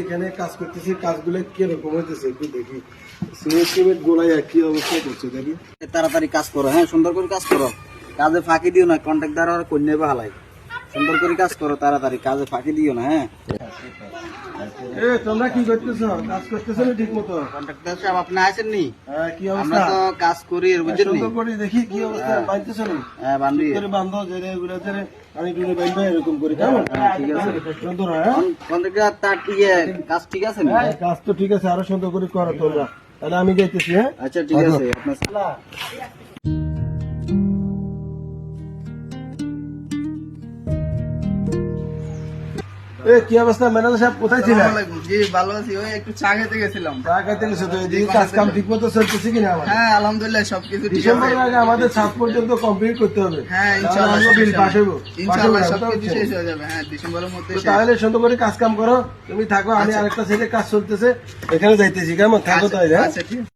এখানে কাজ করতেছি, কাজগুলো কিরকম হইতেছে একটু দেখি। সিমেন্ট গোলায় কি অবস্থা করছে দেখি। তাড়াতাড়ি কাজ করো, হ্যাঁ সুন্দর করে কাজ করো, কাজে ফাঁকি দিও না, কন্ট্রাক্টর আর কন্যা হালাই, সুন্দর করে কাজ করো, তাড়াতাড়ি কাজে ফাঁকি দিও না। হ্যাঁ তোমরা কি করতেছো? কাজ করতেছো না ঠিক মতো? কন্ট্রাক্টর সাহেব আপনি আছেন নি? কি আমরা অবস্থা? তো কাজ করি বুঝছেন নি? সুন্দর করে দেখি কি অবস্থা। বাঁধতেছো না? হ্যাঁ বান্ধি। বান্ধো যে এগুলো আমি দূরে বাঁধবো এরকম করে, কেমন? ঠিক আছে সুন্দর হয়। হ্যাঁ কন্ট্রাক্টর তার কাজ ঠিক আছে নি? কাজ তো ঠিক আছে, আরো সুন্দর করে করো তোমরা। তাহলে আমি যাইতেছি। হ্যাঁ আচ্ছা ঠিক আছে আপনার কি অবস্থা ম্যানেজার সাহেব, কোথায় ছিলেন? জি ভালো আছি, ওই একটু চা খেতে গেছিলাম। চা খাইতে গেছো তো? এদিকে কাজ কাম ঠিক মতো চলতেছে কিনা? আমার হ্যাঁ আলহামদুলিল্লাহ সবকিছু ঠিক আছে। ডিসেম্বরের আগে আমাদের 7 পর্যন্ত কমপ্লিট করতে হবে। হ্যাঁ তাহলে ইনশাআল্লাহ আমরা বিল পাস হইব। ইনশাআল্লাহ সবকিছু শেষ হয়ে যাবে। হ্যাঁ ডিসেম্বরের মধ্যে শেষ। তাহলে সুন্দর করে কাজ কাম করো, তুমি থাকো, আমি আরেকটা সাইডে কাজ চলতেছে, এখানে যাইতেছি, কেমন? থাকো তাই। হ্যাঁ আচ্ছা ঠিক আছে।